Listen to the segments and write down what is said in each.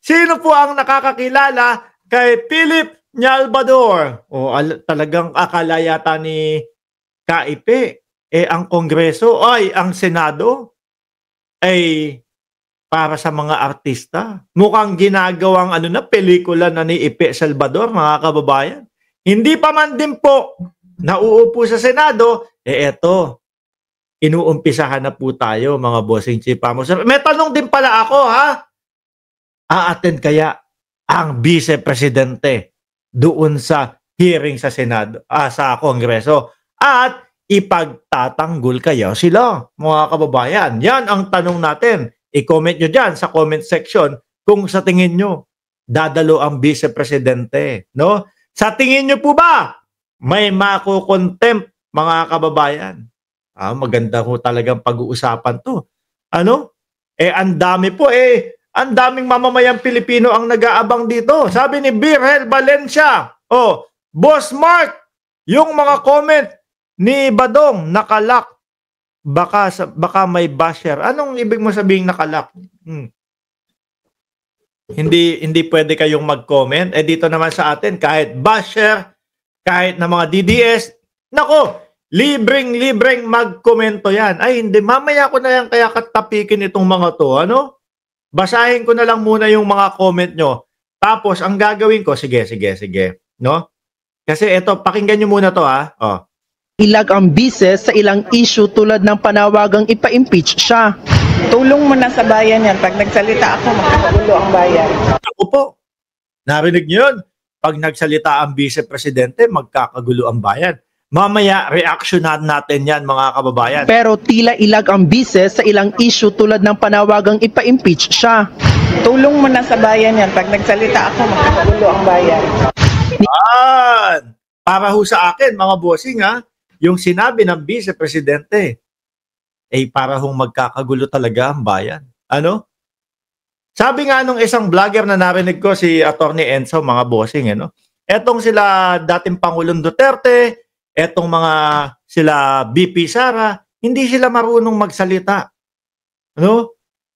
Sino po ang nakakakilala kay Philip Nyalbador? O talagang akala yata ni Kaipe, ang Kongreso ay ang Senado ay para sa mga artista. Mukhang ginagawang pelikula na ni Ipe Salvador, mga kababayan. Hindi pa man din po nauupo sa Senado, eto, inuumpisahan na po tayo, mga bossing chipamos. May tanong din pala ako, ha? A-attend kaya ang vice-presidente doon sa hearing sa Senado, sa Kongreso? At ipagtatanggol kaya sila, mga kababayan? Yan ang tanong natin. I-comment nyo dyan sa comment section kung sa tingin nyo dadalo ang vice-presidente. No? Sa tingin nyo po ba may makukontempt, mga kababayan? Maganda ko talagang pag-uusapan to. Ang dami po ang daming mamamayang Pilipino ang nag-aabang dito. Sabi ni Birhel Valencia, Boss Mark, yung mga comment ni Badong nakalak. Baka may basher. Anong ibig mo sabihin nakalak? Hindi pwede kayong mag-comment. Dito naman sa atin, kahit basher, kahit na mga DDS, nako, libreng mag-komento yan. Ay, hindi. Mamaya ko na yan kaya katapikin itong mga to. Basahin ko na lang muna yung mga comment nyo. Tapos, ang gagawin ko, sige. No? Kasi ito, pakinggan nyo muna to, ha? Ilag ang bises sa ilang issue tulad ng panawagang ipa-impeach siya. Tulong mo na sa bayan yan. Pag nagsalita ako, makakagulo ang bayan. Ako po. Narinig nyo yun? Pag nagsalita ang vice-presidente, magkakagulo ang bayan. Mamaya, reactionan natin yan, mga kababayan. Pero tila ilag ang bises sa ilang issue tulad ng panawagang ipa-impeach siya. Tulong mo na sa bayan yan. Pag nagsalita ako, makakagulo ang bayan. Para ho sa akin, mga bossing, yung sinabi ng vice-presidente, para hong magkakagulo talaga ang bayan. Sabi nga nung isang vlogger na narinig ko, si Attorney Enzo, mga bossing, etong sila dating Pangulong Duterte, etong mga sila BP Sara, hindi sila marunong magsalita.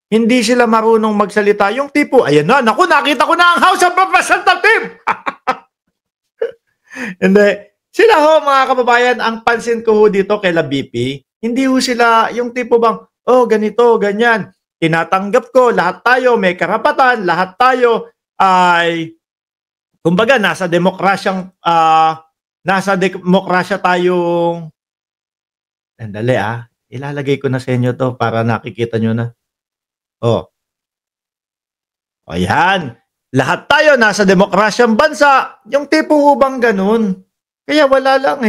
Hindi sila marunong magsalita. Yung tipo, ayan na, naku, nakita ko na ang House of Representatives! Hindi. Sila ho, mga kababayan, ang pansin ko ho dito kay la BP, hindi ho sila yung tipo bang, ganito, ganyan. Tinatanggap ko, lahat tayo may karapatan, lahat tayo ay, kumbaga, nasa demokrasya tayong, andali ilalagay ko na sa inyo to para nakikita nyo na. Ayan. Lahat tayo nasa demokrasyang bansa. Yung tipo hubang ganun. Kaya wala lang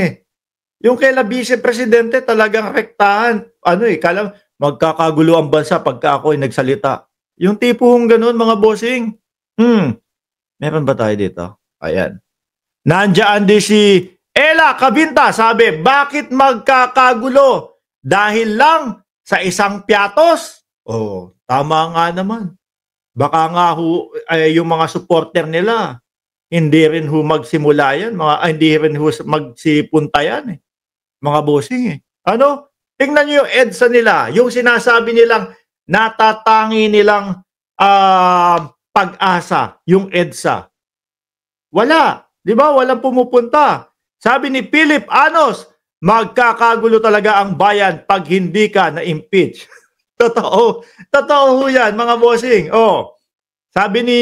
Yung kay la vice-presidente talagang rektahan. Kala magkakagulo ang bansa pagka ako ay nagsalita. Yung tipo ganun, mga bossing. Meron ba tayo dito? Ayan. Nandiyan din si Ella Cabinta. Sabi, bakit magkakagulo? Dahil lang sa isang piatos? Tama nga naman. Baka nga yung mga supporter nila, hindi rin magsimula yan. Hindi rin magsipunta yan. Mga bossing Tingnan nyo yung EDSA nila. Yung sinasabi nilang natatangi nilang pag-asa, yung EDSA. Wala. Di ba? Walang pumupunta. Sabi ni Philip Anos, magkakagulo talaga ang bayan pag hindi ka na-impeach. Totoo ho yan, mga bossing. Sabi ni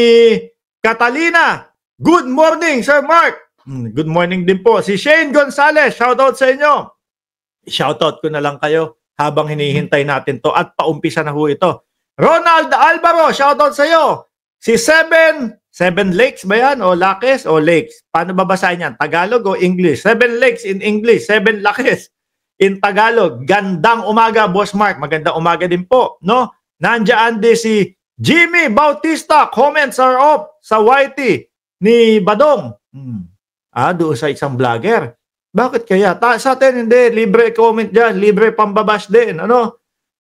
Catalina, good morning, Sir Mark. Good morning din po. Si Shane Gonzalez, shoutout sa inyo. Shoutout ko na lang kayo habang hinihintay natin to at paumpisa na ho ito. Ronald Alvaro, shoutout sa iyo. Si Seven Lakes ba yan? O Lakes o Lakes? Paano babasahin yan? Tagalog o English? 7 Lakes in English, 7 Lakes in Tagalog. Gandang umaga, Boss Mark. Magandang umaga din po, no? Nandiyan din si Jimmy Bautista. Comments are off sa YT ni Badong. Doon sa isang vlogger. Bakit kaya? Sa atin hindi. Libre comment dyan. Libre pambabash din.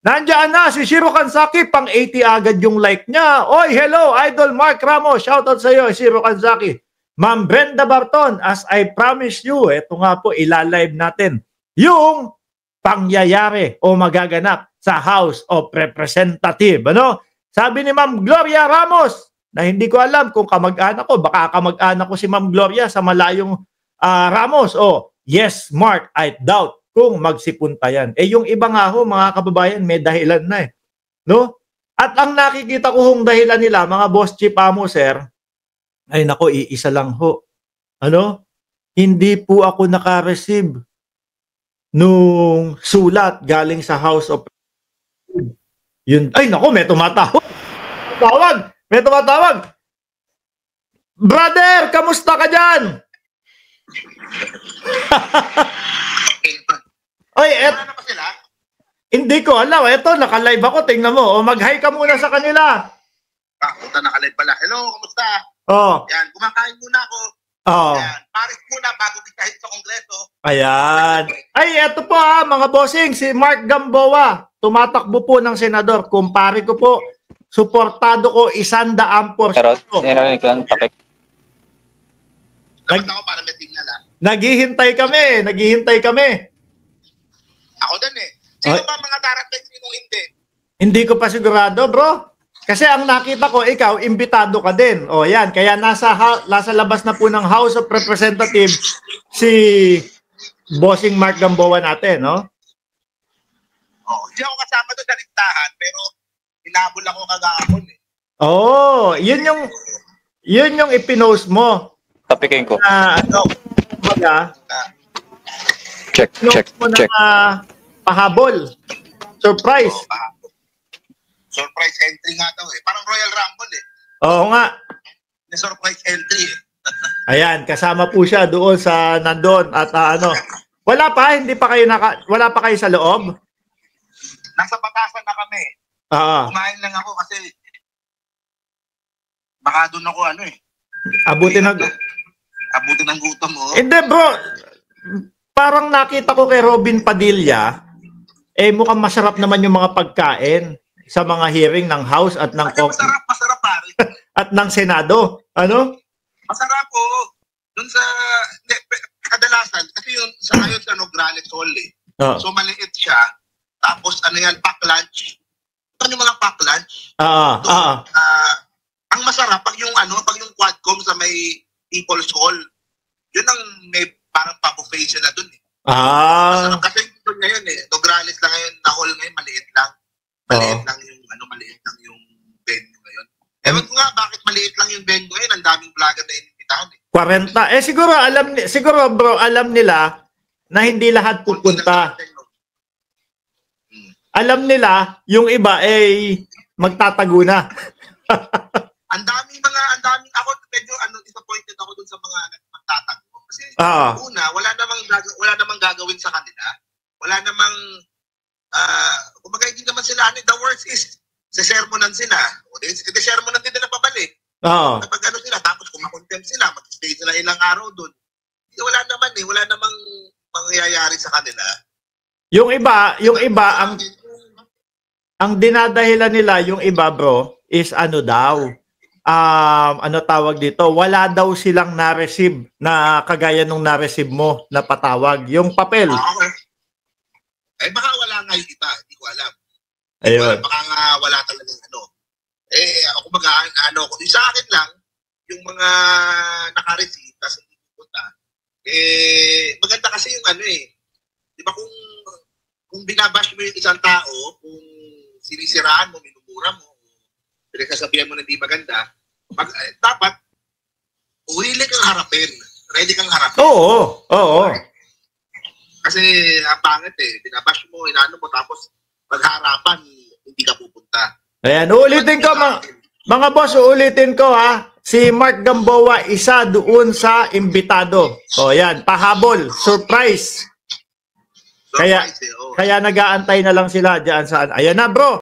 Nandiyan na si Shiro Kansaki. Pang 80 agad yung like niya. Oy, hello, Idol Mark Ramos. Shoutout sa iyo, Shiro Kansaki. Ma'am Brenda Barton, as I promised you, ito nga po, ilalive natin yung pangyayari o magaganap sa House of Representatives. Sabi ni Ma'am Gloria Ramos, na hindi ko alam kung kamag-anak ko. Baka kamag-anak ko si Ma'am Gloria sa malayong Ramos. O, yes, Mark, I doubt kung magsipunta yan. Eh, yung iba nga ho, mga kababayan, may dahilan na eh. No? At ang nakikita ko hong dahilan nila, mga boss chief amo, sir, ay nako, iisa lang ho. Ano? Hindi po ako naka-receive nung sulat galing sa House of yun. Ay nako, may tumatawag. May tumatawag. Brother, kamusta ka dyan? Oy, hindi ko alam. Eto, naka-live ako. Tingnan mo. O, mag-hi ka muna sa kanila. Puta, naka-live pala. Hello, kamusta? Oh. Yan, kumakain muna ako. Oh. Yan, paris muna bago bigkahin sa Kongreso. Ayan. Ay, eto po mga bossing, si Mark Gamboa, tumatakbo po ng senador. Kumpare ko po, suportado ko 100%. Pero, narinig ko ang topic. Dapat ako para may signal, ha? Naghihintay kami. Ako din eh. Sino ba mga darating, sinong hindi? Hindi ko pa sigurado, bro. Kasi ang nakita ko, ikaw, imbitado ka din. O yan, kaya nasa labas na po ng House of Representatives si Bossing Mark Gamboa natin, no? Oh, hindi ako kasama doon sa listahan, pero hinabol ako kagahapon eh. Oh, yun yung ipinost mo. Topicin ko. Ano, kumbaga, Check. pahabol. Surprise. Surprise entry nga daw eh. Parang Royal Rumble eh. Oo nga. May surprise entry eh. Ayan, kasama po siya doon sa nandun at ano. Wala pa kayo sa loob? Nasa batasan na kami. Kumain lang ako kasi baka doon ako ano eh. Abutin ng gutom mo. Hindi bro, parang nakita ko kay Robin Padilla, mukhang masarap naman yung mga pagkain sa mga hearing ng House at ng Masarap pare. at ng Senado. Ano? Masarap po. Doon sa kadalasan kasi yung sa ngayon sa Nograles Hall eh. So maliit siya. Tapos ano yan, pack lunch. Ano yung mga pack lunch? Ang masarap pag yung Quadcom sa may People's Hall. Yun ang may parang pa-buffet sila doon eh. Masarap kasi doon ngayon eh. Nograles lang ngayon, na hall ngayon maliit lang. Maliit lang yung venue ngayon. Ewan ko nga bakit maliit lang yung venue ngayon, ang daming vlogger na inimbitahan eh. 40. Siguro bro, alam nila na hindi lahat pupunta. Alam nila yung iba magtatago na. Ang daming ako medyo disappointed ako dun sa mga magtatago. Kasi una, wala namang gagawin sa kanila. Wala namang kumbaga hindi naman sila the worst is sermonan sila. O sermonan din nila pabalik. Kapag sila, tapos kumakontempt sila, mag-stay sila ilang araw doon. Wala namang mangyayari sa kanila. Yung iba ang dinadahilan nila, yung iba bro, is ano daw, tawag dito, wala daw silang na-receive na kagaya nung na-receive mo na patawag. Yung papel. Baka wala nga yung iba, hindi ko alam. Ayun. Baka nga wala talagang ako sa akin lang, yung mga naka-receive, kasi hindi pupunta, maganda kasi yung di ba kung binabash mo yung isang tao, kung sinisiraan mo, minumura mo, pinagsasabihan mo na hindi maganda, dapat willing kang harapin. Ready kang harapin. Oo. Kasi ang pangit binabash mo, inaano mo, tapos pagharapan, hindi ka pupunta. Ayan, uulitin ko mga boss, uulitin ko si Mark Gamboa, isa doon sa imbitado. O yan, pahabol, surprise. Kaya nag-aantay na lang sila diyan sa ayan na bro.